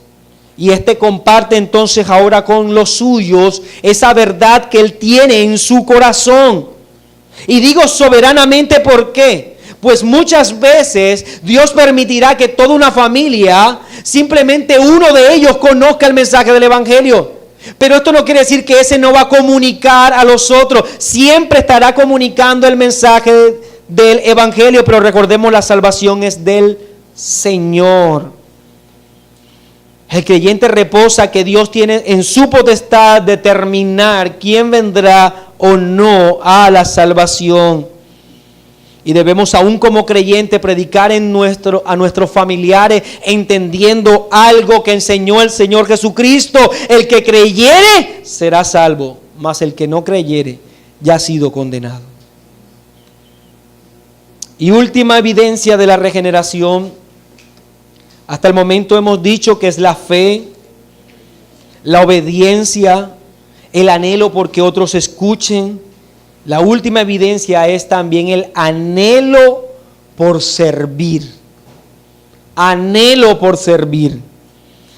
Y este comparte entonces ahora con los suyos esa verdad que Él tiene en su corazón. Y digo soberanamente, ¿por qué? Pues muchas veces Dios permitirá que toda una familia, simplemente uno de ellos conozca el mensaje del Evangelio. Pero esto no quiere decir que ese no va a comunicar a los otros. Siempre estará comunicando el mensaje del Evangelio, pero recordemos, la salvación es del Señor. El creyente reposa que Dios tiene en su potestad determinar quién vendrá o no a la salvación. Y debemos aún como creyentes predicar a nuestros familiares, entendiendo algo que enseñó el Señor Jesucristo. El que creyere será salvo, mas el que no creyere ya ha sido condenado. Y última evidencia de la regeneración. Hasta el momento hemos dicho que es la fe, la obediencia, el anhelo porque otros escuchen. La última evidencia es también el anhelo por servir. Anhelo por servir.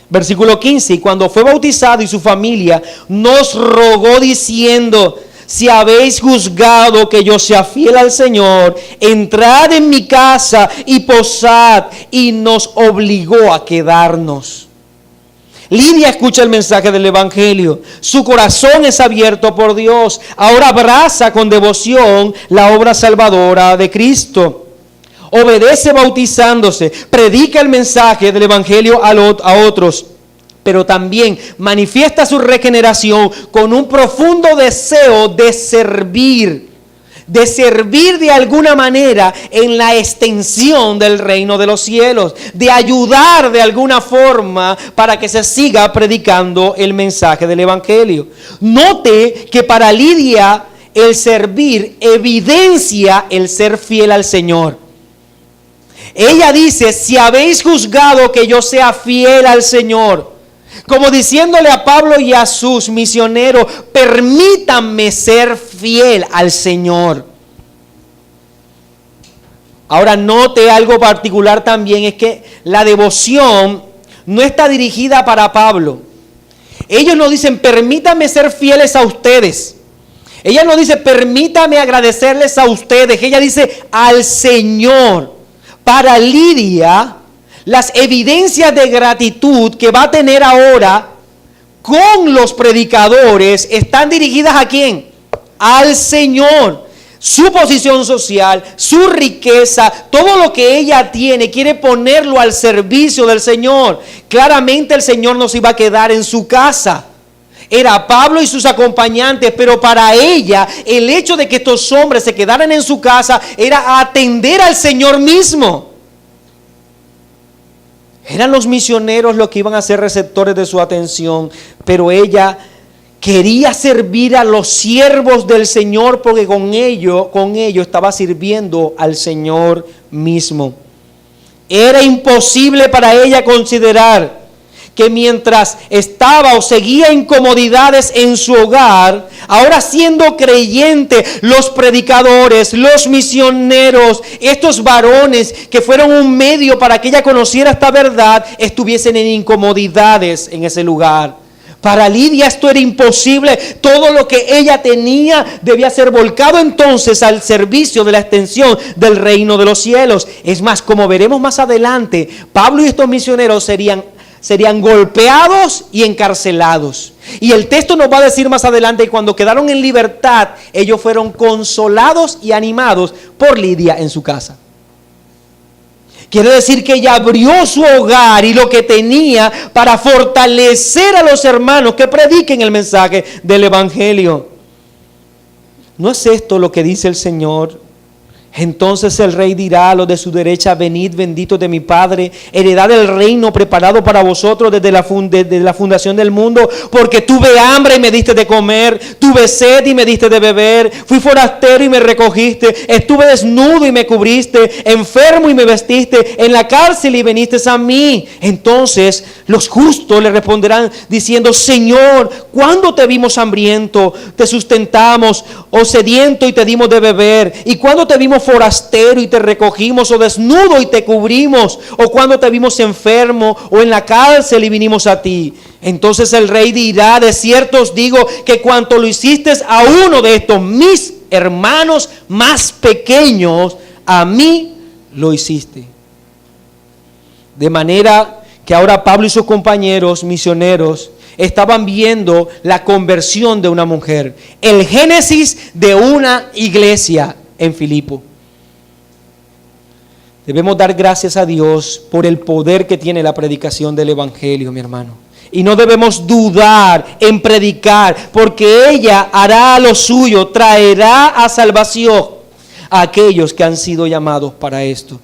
Versículo 15. Y cuando fue bautizado y su familia nos rogó diciendo: si habéis juzgado que yo sea fiel al Señor, entrad en mi casa y posad. Y nos obligó a quedarnos. Lidia escucha el mensaje del Evangelio. Su corazón es abierto por Dios. Ahora abraza con devoción la obra salvadora de Cristo. Obedece bautizándose. Predica el mensaje del Evangelio a otros. Pero también manifiesta su regeneración con un profundo deseo de servir de alguna manera en la extensión del reino de los cielos, de ayudar de alguna forma para que se siga predicando el mensaje del Evangelio. Note que para Lidia el servir evidencia el ser fiel al Señor. Ella dice: si habéis juzgado que yo sea fiel al Señor, como diciéndole a Pablo y a sus misioneros: permítanme ser fiel al Señor. Ahora note algo particular también, es que la devoción no está dirigida para Pablo. Ellos no dicen: permítanme ser fieles a ustedes. Ella no dice: permítame agradecerles a ustedes. Ella dice: al Señor. Para Lidia, las evidencias de gratitud que va a tener ahora con los predicadores están dirigidas ¿a quién? Al Señor. Su posición social, su riqueza, todo lo que ella tiene, quiere ponerlo al servicio del Señor. Claramente el Señor no se iba a quedar en su casa. Era Pablo y sus acompañantes, pero para ella el hecho de que estos hombres se quedaran en su casa era atender al Señor mismo. Eran los misioneros los que iban a ser receptores de su atención, pero ella quería servir a los siervos del Señor porque con ello estaba sirviendo al Señor mismo. Era imposible para ella considerar que mientras estaba o seguía incomodidades en su hogar, ahora siendo creyente, los predicadores, los misioneros, estos varones que fueron un medio para que ella conociera esta verdad, estuviesen en incomodidades en ese lugar. Para Lidia esto era imposible. Todo lo que ella tenía debía ser volcado entonces al servicio de la extensión del reino de los cielos. Es más, como veremos más adelante, Pablo y estos misioneros serían golpeados y encarcelados. Y el texto nos va a decir más adelante que cuando quedaron en libertad, ellos fueron consolados y animados por Lidia en su casa. Quiere decir que ella abrió su hogar y lo que tenía para fortalecer a los hermanos que prediquen el mensaje del Evangelio. ¿No es esto lo que dice el Señor? Entonces el rey dirá a los de su derecha: venid, benditos de mi Padre, heredad del reino preparado para vosotros desde la fundación del mundo, porque tuve hambre y me diste de comer, tuve sed y me diste de beber, fui forastero y me recogiste, estuve desnudo y me cubriste, enfermo y me vestiste, en la cárcel y viniste a mí. Entonces los justos le responderán diciendo: Señor, ¿cuándo te vimos hambriento, te sustentamos, o sediento y te dimos de beber? ¿Y cuándo te vimos forastero y te recogimos, o desnudo y te cubrimos? ¿O cuando te vimos enfermo o en la cárcel y vinimos a ti? Entonces el rey dirá: de cierto os digo que cuanto lo hiciste a uno de estos mis hermanos más pequeños, a mí lo hiciste. De manera que ahora Pablo y sus compañeros misioneros estaban viendo la conversión de una mujer, el génesis de una iglesia en Filipo. Debemos dar gracias a Dios por el poder que tiene la predicación del Evangelio, mi hermano. Y no debemos dudar en predicar, porque ella hará lo suyo, traerá a salvación a aquellos que han sido llamados para esto.